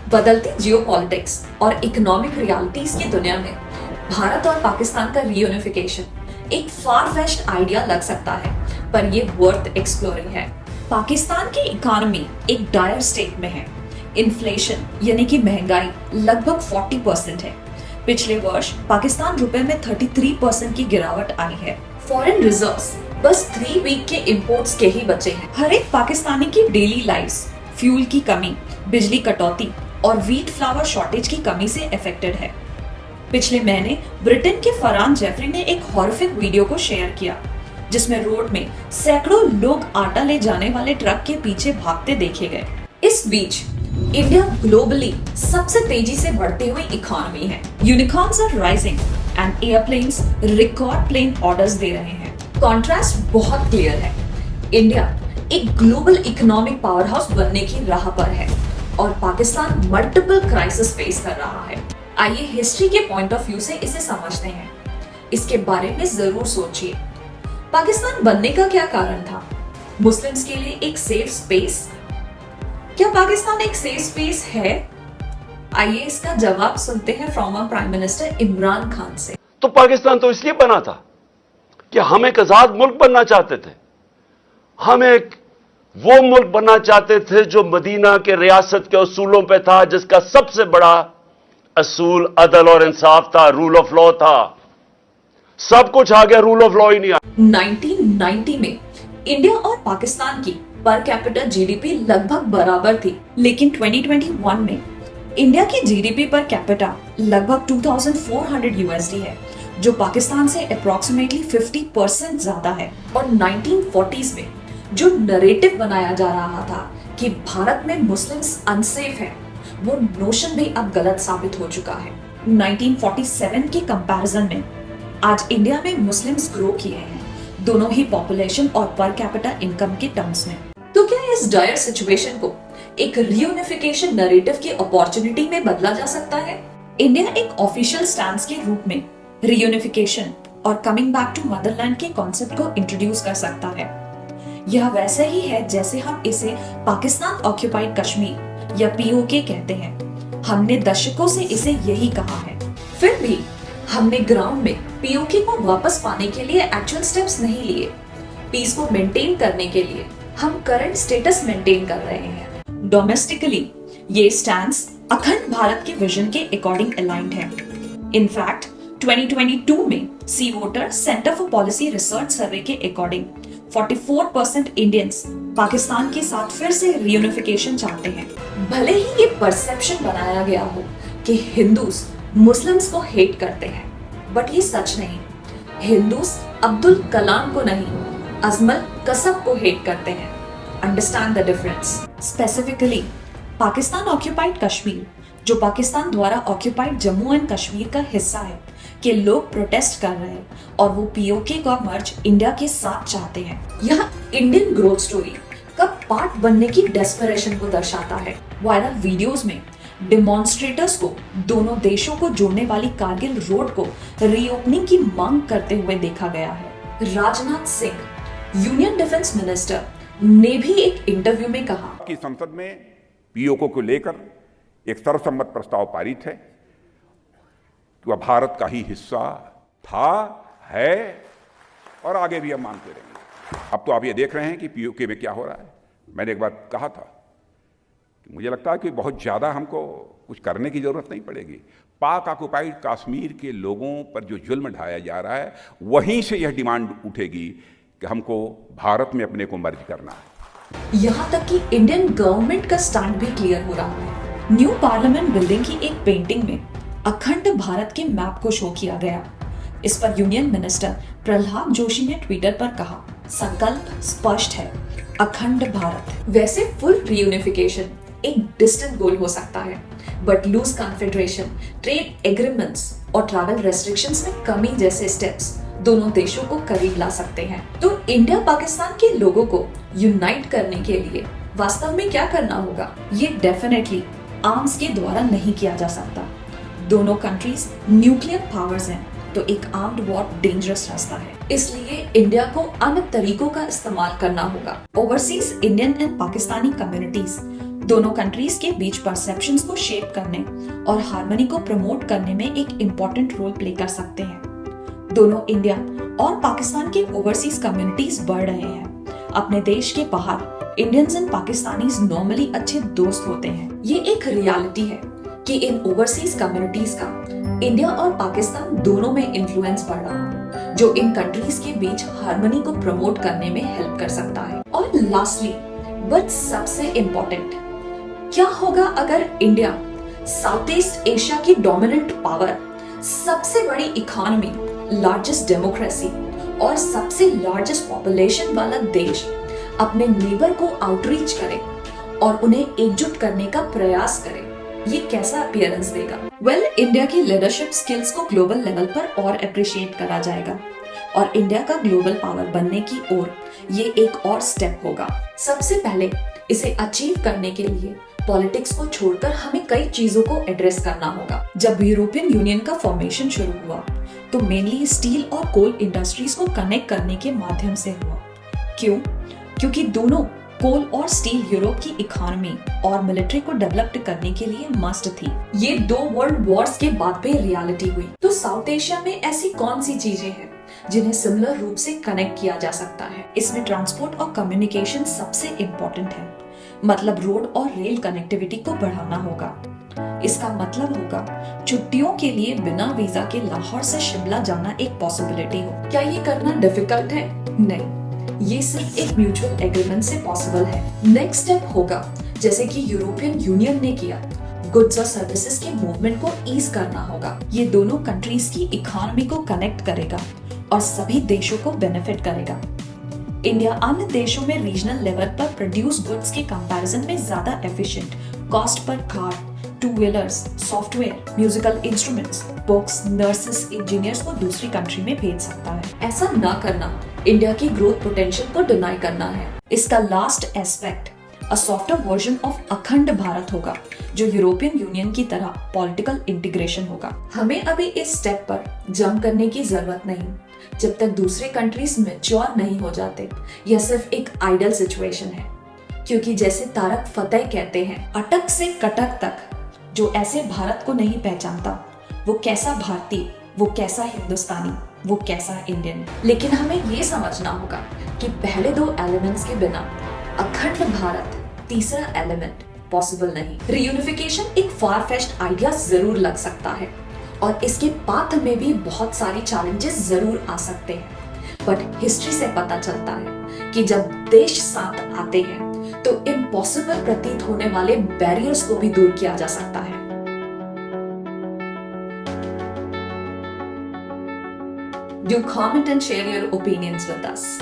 बदलती जियोपॉलिटिक्स और economic realities की दुनिया में भारत और पाकिस्तान का रीयूनिफिकेशन एक फार फेच्ड आइडिया लग सकता है, पर ये वर्थ एक्सप्लोरिंग है। पाकिस्तान की इकोनॉमी एक डायर स्टेट में है। इन्फ्लेशन यानी कि महंगाई लगभग 40% है। पिछले वर्ष पाकिस्तान रुपए में 33% की गिरावट आई है। फॉरेन रिजर्व्स बस 3 वीक के इंपोर्ट्स के ही बचे हैं। हर एक पाकिस्तानी की डेली लाइफ्स फ्यूल की कमी, बिजली कटौती और व्हीट फ्लावर शॉर्टेज की कमी से अफेक्टेड है। पिछले महीने ब्रिटेन के फरहान जेफरी ने एक हॉरिफिक वीडियो को शेयर किया, जिसमें रोड में सैकड़ों लोग आटा ले जाने वाले ट्रक के पीछे भागते देखे गए। इस बीच इंडिया ग्लोबली सबसे तेजी से बढ़ती हुई इकोनॉमी है। Unicorns are rising and airplanes record plane orders दे रहे हैं। कॉन्ट्रास्ट बहुत क्लियर है। इंडिया एक ग्लोबल इकोनॉमिक पावर हाउस बनने की राह पर है और पाकिस्तान मल्टीपल क्राइसिस फेस कर रहा है। आइए हिस्ट्री के पॉइंट ऑफ व्यू से इसे समझते हैं। इसके बारे में जरूर सोचिए। पाकिस्तान बनने का क्या कारण था? मुस्लिम्स के लिए एक सेफ स्पेस? क्या पाकिस्तान एक सेफ स्पेस है? आइए इसका जवाब सुनते हैं from prime minister Imran Khan से। तो पाकिस्तान तो इसलिए बना था कि हम एक आजाद मुल्क बनना चाहते थे। हम एक वो मुल्क बनना चाहते थे जो मदीना के रियासत के उसूलों पे था, जिसका सबसे बड़ा असूल अदल और इंसाफ था, रूल ऑफ लॉ था। सब कुछ आ गया, रूल ऑफ लॉ ही नहीं आया। 1990 में इंडिया और पाकिस्तान की पर कैपिटा जीडीपी लगभग बराबर थी, लेकिन 2021 में इंडिया की जीडीपी पर कैपिटा लगभग 2400 यूएसडी है, जो पाकिस्तान से अप्रोक्सीमेटली 50% ज्यादा है। और 1940s में जो नरेटिव बनाया जा रहा था कि भारत में मुस्लिम्स अनसेफ है, वो नोशन भी अब गलत साबित हो चुका है। 1947 के कंपैरिजन में आज इंडिया में मुस्लिम्स ग्रो किए हैं, दोनों ही पॉपुलेशन और पर कैपिटा इनकम के टर्म्स में। तो क्या इस डायर सिचुएशन को एक रीयूनिफिकेशन नैरेटिव की अपॉर्चुनिटी में बदला जा सकता है? इंडिया एक ऑफिशियल स्टैंड के रूप में रीयूनिफिकेशन और कमिंग बैक टू मदरलैंड के कॉन्सेप्ट को इंट्रोड्यूस कर सकता है। यह वैसे ही है जैसे हम इसे पाकिस्तान ऑक्यूपाइड कश्मीर या पीओके कहते हैं। हमने दशकों से इसे यही कहा है, फिर भी हमने ग्राउंड में पीओके को वापस पाने के लिए एक्चुअल स्टेप्स नहीं लिए। पीस को मेंटेन करने के लिए हम करंट स्टेटस मेंटेन कर रहे हैं। डोमेस्टिकली ये स्टैंड्स अखंड भारत के विजन के अकॉर्डिंग अलाइंड है। इनफैक्ट 2022 में CVoter centre for policy research survey के अकॉर्डिंग 44% इंडियंस पाकिस्तान के साथ फिर से रीयूनिफिकेशन चाहते हैं। भले ही ये परसेप्शन बनाया गया हो कि हिंदूस मुस्लिम्स को हेट करते हैं, बट ये सच नहीं। हिंदूस अब्दुल कलाम को नहीं, अजमल कसब को हेट करते हैं। Understand the difference. Specifically Pakistan occupied Kashmir, जो पाकिस्तान द्वारा ऑक्यूपाइड जम्मू एंड कश्मीर का हिस्सा है, के लोग प्रोटेस्ट कर रहे हैं और वो पीओके का मर्ज इंडिया के साथ चाहते हैं। यह इंडियन ग्रोथ स्टोरी का पार्ट बनने की डेस्परेशन को दर्शाता है। वायरल वीडियोस में डेमोन्स्ट्रेटर्स को दोनों देशों को जोड़ने वाली कारगिल रोड को रीओपनिंग की मांग करते हुए देखा गया है। Rajnath Singh, union defence minister, ने भी एक इंटरव्यू में कहा कि संसद में पीओके को लेकर एक सर्वसम्मत प्रस्ताव पारित है कि वह भारत का ही हिस्सा था, है और आगे भी हम मानते रहेंगे। अब तो आप ये देख रहे हैं कि पीओके में क्या हो रहा है। मैंने एक बार कहा था कि मुझे लगता है कि बहुत ज़्यादा हमको कुछ करने की जरूरत नहीं पड़ेगी। पाक ऑक्युपाइड कश्मीर के लोगों पर जो जुल्म ढाया जा रहा है, वहीं से यह डिमांड उठेगी कि हमको भारत में अपने को मर्ज करना है। यहाँ तक कि इंडियन गवर्नमेंट का स्टैंड भी क्लियर हो रहा है। न्यू पार्लियामेंट बिल्डिंग की एक पेंटिंग में अखंड भारत के मैप को शो किया गया। इस पर यूनियन मिनिस्टर प्रहलाद जोशी ने ट्विटर पर कहा, संकल्प स्पष्ट है, अखंड भारत। वैसे फुल रीयूनिफिकेशन एक डिस्टेंट गोल हो सकता है, but loose confederation, trade agreements और ट्रैवल रेस्ट्रिक्शंस में कमी जैसे स्टेप्स दोनों देशों को करीब ला सकते हैं। तो इंडिया पाकिस्तान के लोगों को यूनाइट करने के लिए वास्तव में क्या करना होगा? ये डेफिनेटली आर्म्स के द्वारा नहीं किया जा सकता। दोनों कंट्रीज न्यूक्लियर पावर्स हैं, तो एक आर्म्ड वॉर डेंजरस रास्ता है। इसलिए इंडिया को अन्य तरीकों का इस्तेमाल करना होगा। Overseas Indian and Pakistani communities दोनों कंट्रीज के बीच परसेप्शंस को शेप करने और हार्मनी को प्रमोट करने में एक इम्पोर्टेंट रोल प्ले कर सकते हैं। दोनों इंडिया और पाकिस्तान के ओवरसीज कम्युनिटीज बढ़ रहे हैं। अपने देश के बाहर इंडियंस एंड पाकिस्तानीज नॉर्मली अच्छे दोस्त होते हैं। ये एक रियलिटी है कि इन ओवरसीज कम्युनिटीज का इंडिया और पाकिस्तान दोनों में इन्फ्लुएंस बढ़ रहा है, जो इन कंट्रीज के बीच हार्मनी को प्रमोट करने में हेल्प कर सकता है। और लास्टली बट सबसे इम्पोर्टेंट, क्या होगा अगर इंडिया साउथ ईस्ट एशिया की डोमिनेंट पावर, सबसे बड़ी इकोनॉमी, लार्जेस्ट डेमोक्रेसी और सबसे लार्जेस्ट पॉपुलेशन वाला देश अपने नेबर को आउटरीच करे और उन्हें एकजुट करने का प्रयास करे? ये कैसा अपीयरेंस देगा? इंडिया की लीडरशिप स्किल्स को ग्लोबल लेवल पर और अप्रिशिएट करा जाएगा और इंडिया का ग्लोबल पावर बनने की ओर ये एक और स्टेप होगा। सबसे पहले इसे अचीव करने के लिए पॉलिटिक्स को छोड़कर हमें कई चीजों को एड्रेस करना होगा। जब यूरोपियन यूनियन का फॉर्मेशन शुरू हुआ तो मेनली स्टील और कोल इंडस्ट्रीज को कनेक्ट करने के माध्यम से हुआ। क्यों? क्योंकि दोनों कोल और स्टील यूरोप की इकोनॉमी और मिलिट्री को डेवलप करने के लिए मस्ट थी। ये 2 वर्ल्ड वॉर्स के बाद पे रियलिटी हुई। तो साउथ एशिया में ऐसी कौन सी चीजें हैं जिन्हें सिमिलर रूप से कनेक्ट किया जा सकता है? इसमें ट्रांसपोर्ट और कम्युनिकेशन सबसे इम्पोर्टेंट है। मतलब रोड और रेल कनेक्टिविटी को बढ़ाना होगा। इसका मतलब होगा छुट्टियों के लिए बिना वीजा के लाहौर से शिमला जाना एक पॉसिबिलिटी हो। क्या ये करना डिफिकल्ट है? नहीं, ये सिर्फ एक म्यूचुअल एग्रीमेंट से पॉसिबल है। नेक्स्ट स्टेप होगा, जैसे कि यूरोपियन यूनियन ने किया, गुड्स और सर्विसेज के मूवमेंट को ईज करना होगा। ये दोनों कंट्रीज की इकोनॉमी को कनेक्ट करेगा और सभी देशों को बेनिफिट करेगा। इंडिया अन्य देशों में रीजनल लेवल पर प्रोड्यूस गुड्स के कंपैरिजन में ज्यादा efficient, cost per car, 2 wheelers, software, musical instruments, books, nurses, engineers को दूसरी कंट्री में भेज सकता है। ऐसा ना करना इंडिया की ग्रोथ पोटेंशियल को डिनाई करना है। इसका last aspect a softer version of अखंड भारत होगा, जो यूरोपियन यूनियन की तरह पॉलिटिकल इंटीग्रेशन होगा। हमें अभी इस स्टेप पर जंप करने की जरूरत नहीं जब तक दूसरे कंट्रीज मैच्योर नहीं हो जाते। यह सिर्फ एक आइडियल सिचुएशन है, क्योंकि जैसे तारक फतेह कहते हैं, अटक से कटक तक जो ऐसे भारत को नहीं पहचानता, वो कैसा भारतीय, वो कैसा हिंदुस्तानी, वो कैसा इंडियन। लेकिन हमें ये समझना होगा कि पहले 2 एलिमेंट्स के बिना अखंड भारत, तीसरा एलिमेंट पॉसिबल नहीं। रीयूनिफिकेशन एक फार फेच्ड आइडिया जरूर लग सकता है और इसके पाथ में भी बहुत सारी चैलेंजेस जरूर आ सकते हैं, बट हिस्ट्री से पता चलता है कि जब देश साथ आते हैं तो इम्पॉसिबल प्रतीत होने वाले बैरियर्स को भी दूर किया जा सकता है। Do comment and share your opinions with us.